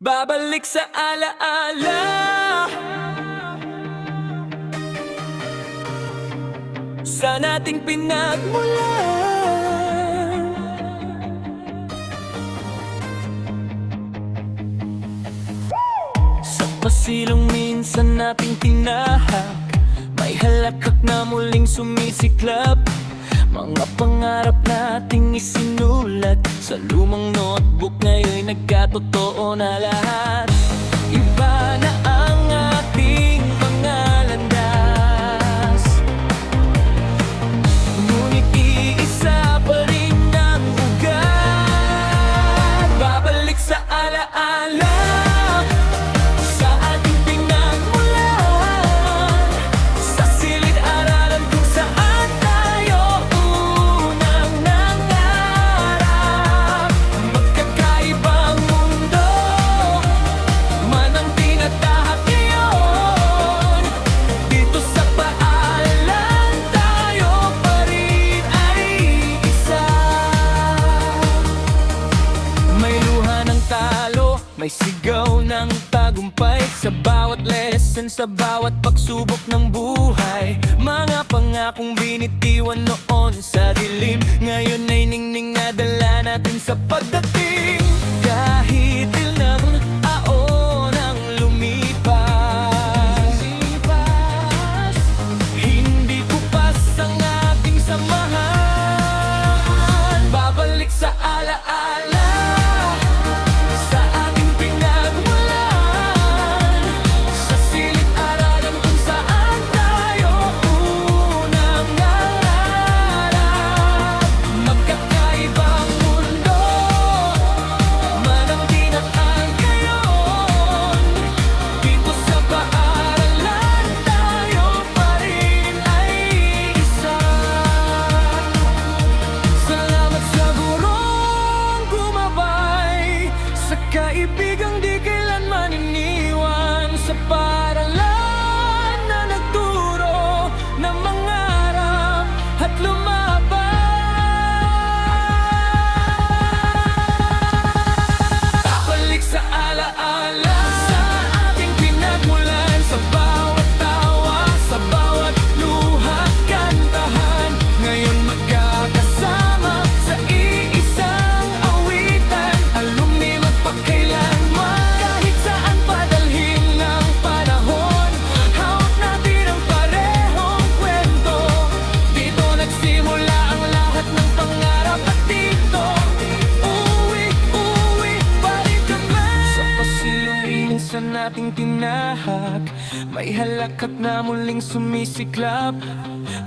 Babalik sa alaala sa nating pinagmulan. Sa pasilong minsan nating tinahak, may halakak na muling sumisiklab. Mga pangarap nating isinulat sa lumang notebook, ngayon nagkatotoo na lahat. Iba na ang ating mga landas, ngunit iisa pa rin ang ugat. Babalik sa alaala sa ating pinagmulan, sa silid-aralan kung saan tayo unang nangarap. Magkakaibang mundo man ang tinatahak ngayon, dito sa paalan tayo pa rin ay isa. May luha ng talo, may sigaw ng tagumpay, sa bawat lesson, sa bawat pagsubok ng buhay. Mga pangakong binitiwan noon sa dilim, ngayon ay ningning na dala natin sa pagdating. Kahit ilang taon ang lumipas, hindi kupas ang ating samahan. Babalik sa alaala sa ating pinagmulan, sa silid-aralan kung saan tayo unang nangarap. Magkakaibang mundo man ang tinatahak ngayon, dito sa paaralan tayo pa rin ay isa. Salamat sa gurong gumabay, sa kaibigang di kailanman iniwan, sa paaralan na nagturo na mangarap at lumaban. Babalik sa alaala sa ating pinagmulan, sa bawat tawa, sa bawat luha, kantahan. Ngayon magkakasama sa iisang awitan, alumni magpakailanman. Kahit saan padalhin ng panahon, hawak natin ang parehong kwento. Dito nagsimula ang lahat ng pangarap, at dito uwi pa rin kami. Sa pasilong minsan nating tinahak, may halakak na muling sumisiklab.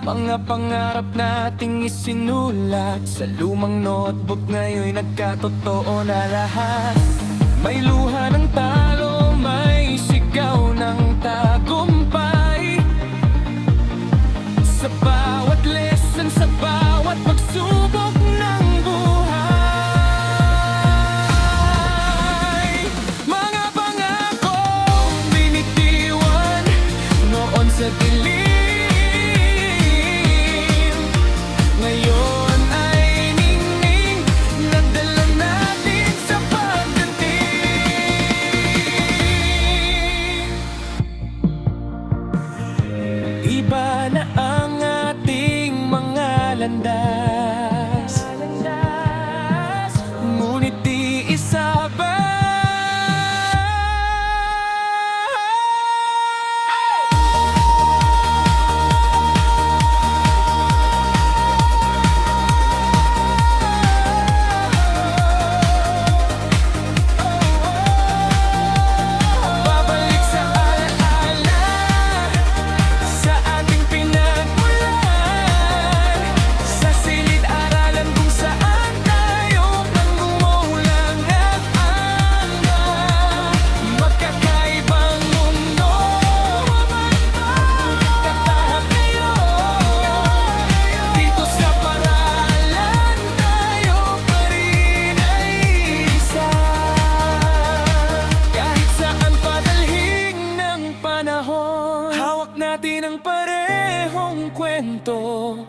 Mga pangarap nating isinulat sa lumang notebook, ngayon nagkatotoo na lahat. May luha ng talo, may sigaw ng tagumpay, sa bawat lesson, sa bawat pagsubok ng buhay. Mga pangakong binitiwan noon sa dilim, ngayon ay ningning na dala natin sa pagdating. Iba na ang ating mga landas, ngunit iisa pa. Babalik sa alaala sa ating pinagmulan, sa silid-aralan kung saan tayo nang gumulang at hanggang. Magkakaibang mundo katahak ngayon, dito sa paralan tayo pa rin ay isa. Kahit saan padalhin ng panahon, hawak natin ang parehong kwento.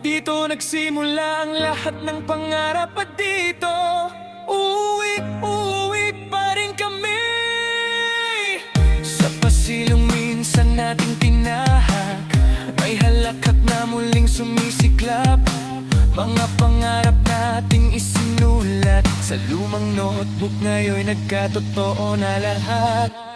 Dito nagsimula ang lahat ng pangarap, at dito uwi pa rin kami. silong minsan nating tinahak, may halakhak na muling sumisiklap. Mga pangarap nating isinulat sa lumang notebook, ngayon nagkatotoo na lahat.